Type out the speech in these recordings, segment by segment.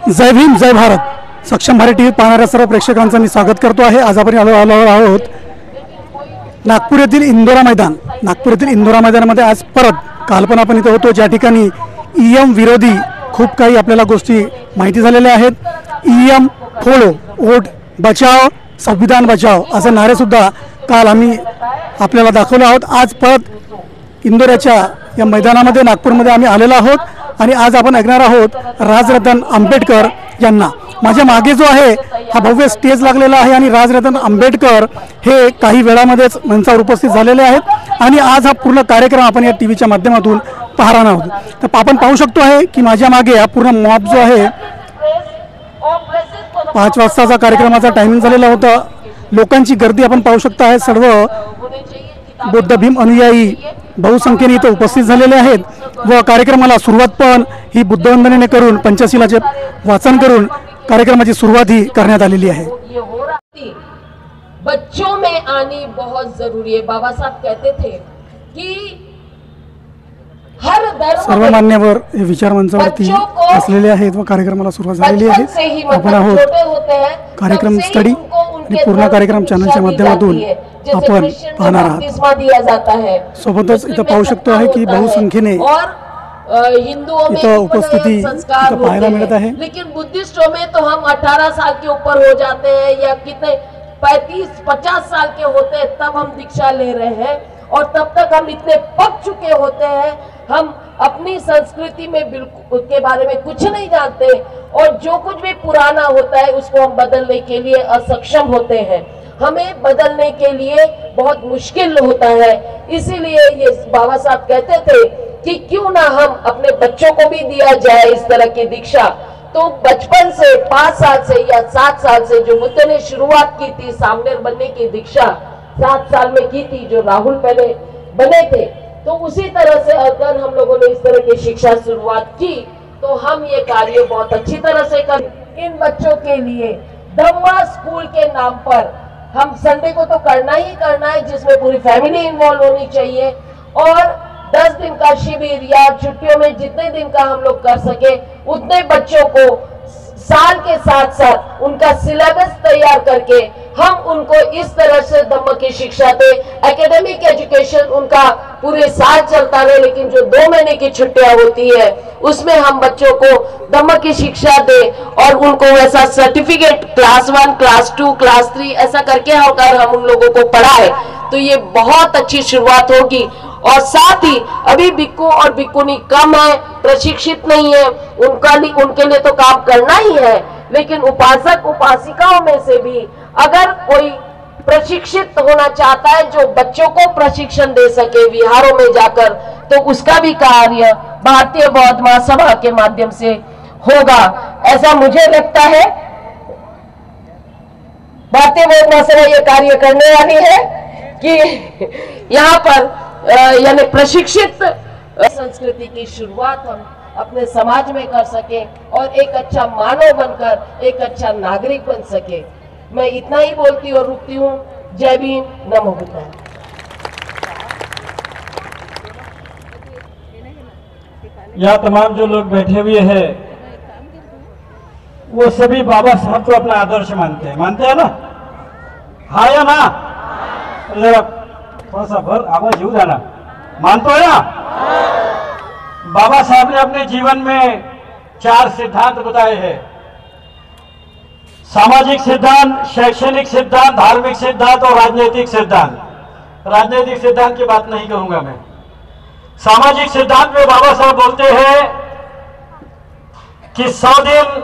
जय भीम जय भारत। सक्षम भारत टीव्ही पाहणाऱ्या सर्व प्रेक्षकांचं मी स्वागत करतो आहे। आज आपण आलो आहोत नागपूर येथील इंदोरा मैदान। नागपूर येथील इंदोरा मैदानामध्ये आज परत काल पण आपण इथे होतो, ज्या ठिकाणी ईएम विरोधी खूप काही आपल्याला गोष्टी माहिती झालेल्या आहेत। ईएम फोडो, वोट बचाओ, संविधान बचाओ असे नारे सुद्धा काल आम्ही आपल्याला दाखवले आहोत। आज परत इंदोऱ्याच्या या मैदानामध्ये नागपूरमध्ये आम्ही आलेलो आहोत आणि आज आपण ऐकणार आहोत राजरत्न आंबेडकर यांना। माझ्या मागे जो आहे हा भव्य स्टेज लागलेला आहे आणि राजरत्न आंबेडकर हे काही वेळामध्येच मंचावर उपस्थित झालेले आहेत आणि आज हा पूर्ण कार्यक्रम आपण या टीव्हीच्या माध्यमातून पाहणार आहोत। तर आपण पाहू शकतो आहे की माझ्या मागे हा पूर्ण मॉब जो आहे 5 वाजताचा कार्यक्रमाचा टायमिंग झालेला होता। लोकांची गर्दी आपण पाहू शकता आहे। सर्व बौद्ध भीम अनुयायी बहुसंख्येने इथे उपस्थित झालेले आहेत व कार्यक्रमाला सुरुवात पण ही बुद्धवंदनेने करून पंचशिलाचे वाचन करून कार्यक्रमाची सुरुवात ही करण्यात आलेली आहे। बच्चों में आनी बहुत जरूरी है। बाबा साहब कहते थे कि हर धर्म सर्व मान्यवर हे विचार मंचावरती असलेले आहेत व कार्यक्रमाला सुरुवात झालेली आहे। आपण आहोत कार्यक्रम स्टडी आणि पूर्ण कार्यक्रम चॅनलच्या माध्यमातून आपण पाहणार आहात। सोबतच इथं पाहू शकतो आहे की बहुसंख्येने हिंदुओं में इथं उपस्थिती इथं पाहायला मिळत आहे। लेकिन बुद्धिस्टों में तो हम 18 साल के ऊपर हो जाते हैं या कितने 35-50 साल के होते हैं तब हम दीक्षा ले रहे हैं और तब तक हम इतने पक चुके होते हैं, हम अपनी संस्कृति में बिल्कुल के बारे में कुछ नहीं जानते और जो कुछ भी पुराना होता है उसको हम बदलने के लिए असक्षम होते हैं। हमें बदलने के लिए बहुत मुश्किल होता है। इसीलिए ये बाबा साहब कहते थे कि क्यों ना हम अपने बच्चों को भी दिया जाए इस तरह की दीक्षा। तो बचपन से 5 साल से या 7 साल से जो बुद्ध ने शुरुआत की थी सामने बनने की दीक्षा 7 साल में की थी, जो राहुल पहले बने थे, तो उसी तरह से अगर हम लोगों ने इस तरह की शिक्षा शुरुआत की तो हम ये कार्य बहुत अच्छी तरह से कर। इन बच्चों के लिए धम्मा स्कूल के नाम पर हम संडे को तो करना ही करना है, जिसमें पूरी फैमिली इन्वॉल्व होनी चाहिए और 10 दिन का शिविर या छुट्टियों में जितने दिन का हम लोग कर सके उतने बच्चों को साल के साथ साथ उनका सिलेबस तैयार करके हम उनको इस तरह से धम्म की शिक्षा दे। एकेडमिक एजुकेशन उनका पूरे साल चलता रहे, लेकिन जो 2 महीने की छुट्टियां होती है उसमें हम बच्चों को धम्म की शिक्षा दे और उनको ऐसा सर्टिफिकेट क्लास 1, क्लास 2, क्लास 3 ऐसा करके अगर हम उन लोगों को पढ़ाए तो ये बहुत अच्छी शुरुआत होगी। और साथ ही अभी भिक्खु और भिक्खुनी कम है, प्रशिक्षित नहीं है, उनके लिए तो काम करना ही है, लेकिन उपासक उपासिकाओं में से भी अगर कोई प्रशिक्षित होना चाहता है जो बच्चों को प्रशिक्षण दे सके विहारों में जाकर, तो उसका भी कार्य भारतीय बौद्ध महासभा के माध्यम से होगा, ऐसा मुझे लगता है। भारतीय बौद्ध महासभा ये कार्य करने वाली है कि यहाँ पर यानी प्रशिक्षित संस्कृति की शुरुआत हम अपने समाज में कर सके और एक अच्छा मानव बनकर एक अच्छा नागरिक बन सके। मैं इतना ही बोलती और रुकती हूँ। जय भीम, नमो बुद्धाय। यहाँ तमाम जो लोग बैठे हुए हैं वो सभी बाबा साहब को अपना आदर्श मानते हैं ना? हाँ या ना? जरा थोड़ा सा भर आवाज हो जाना। मानते हो ना? बाबा साहब ने अपने जीवन में 4 सिद्धांत बताए हैं। सामाजिक सिद्धांत, शैक्षणिक सिद्धांत, धार्मिक सिद्धांत और राजनीतिक सिद्धांत। राजनीतिक सिद्धांत की बात नहीं करूंगा मैं। सामाजिक सिद्धांत में बाबा साहब बोलते हैं कि 100 दिन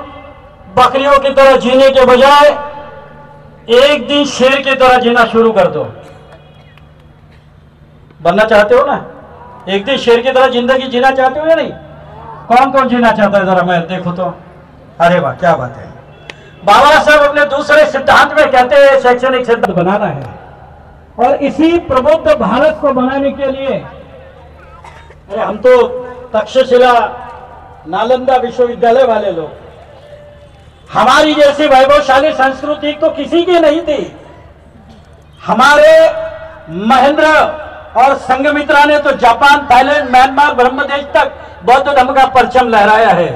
बकरियों की तरह जीने के बजाय एक दिन शेर की तरह जीना शुरू कर दो। बनना चाहते हो ना? एक दिन शेर की तरह जिंदगी जीना चाहते हो या नहीं? कौन कौन जीना चाहता है? जरा मैं देखो तो। अरे वाह, क्या बात है। बाबा साहब अपने दूसरे सिद्धांत में कहते हैं शैक्षणिक सिद्धांत बनाना है और इसी प्रबुद्ध भारत को बनाने के लिए अरे हम तो तक्षशिला नालंदा विश्वविद्यालय वाले लोग, हमारी जैसी वैभवशाली संस्कृति तो किसी की नहीं थी। हमारे महेंद्र और संघमित्रा ने तो जापान, थाईलैंड, म्यांमार, ब्रह्मदेश तक बौद्ध धर्म का परचम लहराया है।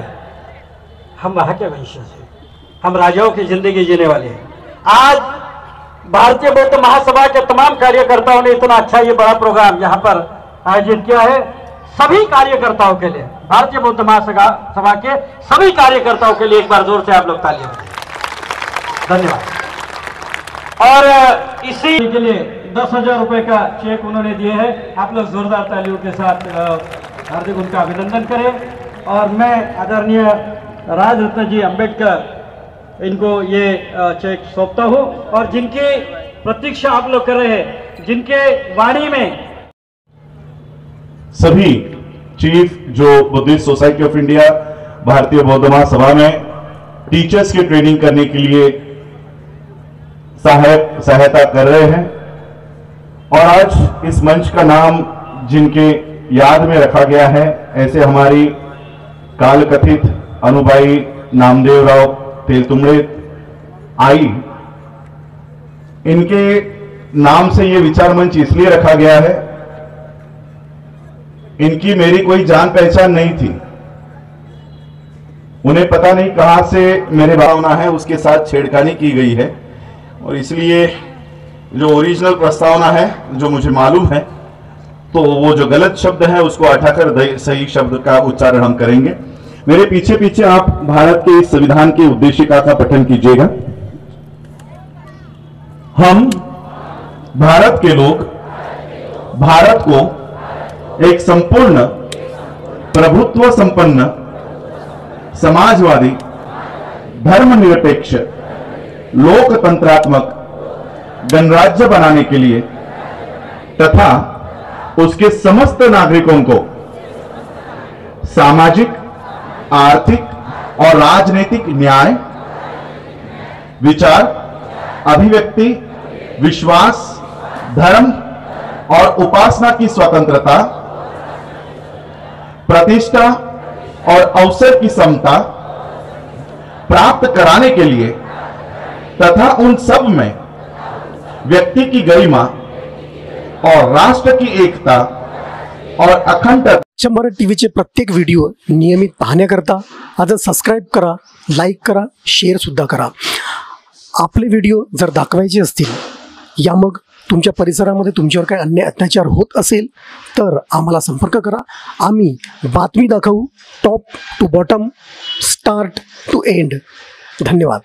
हम वहाँ के वंशज हैं, हम राजाओं की जिंदगी जीने वाले हैं। आज भारतीय बौद्ध महासभा के तमाम कार्यकर्ताओं ने इतना अच्छा ये बड़ा प्रोग्राम यहाँ पर आयोजित किया है। सभी कार्यकर्ताओं के लिए, भारतीय बौद्ध महासभा के सभी कार्यकर्ताओं के लिए एक बार जोर से आप लोग तालियां बजाएं। धन्यवाद। और इसी के लिए 10,000 रुपए का चेक उन्होंने दिए हैं। आप लोग जोरदार तालियों के साथ हार्दिक उनका अभिनंदन करें। और मैं आदरणीय राजरत्न जी अंबेडकर इनको ये चेक सौंपता हूँ। और जिनकी प्रतीक्षा आप लोग कर रहे हैं, जिनके वाणी में सभी चीफ जो बुद्धिस्ट सोसाइटी ऑफ इंडिया भारतीय बौद्ध महासभा में टीचर्स की ट्रेनिंग करने के लिए सहायता कर रहे हैं। और आज इस मंच का नाम जिनके याद में रखा गया है, ऐसे हमारी काल कथित अनुबाई नामदेवराव तेलतुंबड़े आई, इनके नाम से ये विचार मंच इसलिए रखा गया है, इनकी मेरी कोई जान पहचान नहीं थी। उन्हें पता नहीं कहां से मेरे भावना है उसके साथ छेड़खानी की गई है, और इसलिए जो ओरिजिनल प्रस्तावना है जो मुझे मालूम है, तो वो जो गलत शब्द है उसको हटाकर सही शब्द का उच्चारण हम करेंगे। मेरे पीछे पीछे आप भारत के इस संविधान की उद्देशिका का पठन कीजिएगा। हम भारत के लोग भारत को एक संपूर्ण प्रभुत्व संपन्न समाजवादी धर्मनिरपेक्ष लोकतंत्रात्मक गणराज्य बनाने के लिए तथा उसके समस्त नागरिकों को सामाजिक, आर्थिक और राजनीतिक न्याय, विचार, अभिव्यक्ति, विश्वास, धर्म और उपासना की स्वतंत्रता, प्रतिष्ठा और अवसर की समता प्राप्त कराने के लिए तथा उन सब में व्यक्ति की गरिमा और राष्ट्र की एकता और अखंडता। शंभर टीव्हीचे प्रत्येक व्हिडिओ नियमित पाहण्याकरता आज सबस्क्राईब करा, लाईक करा, शेअर सुद्धा करा। आपले व्हिडिओ जर दाखवायचे असतील या मग तुमच्या परिसरामध्ये तुमच्यावर काही अन्याय अत्याचार होत असेल तर आम्हाला संपर्क करा। आम्ही बातमी दाखवू, top to bottom, start to end. धन्यवाद।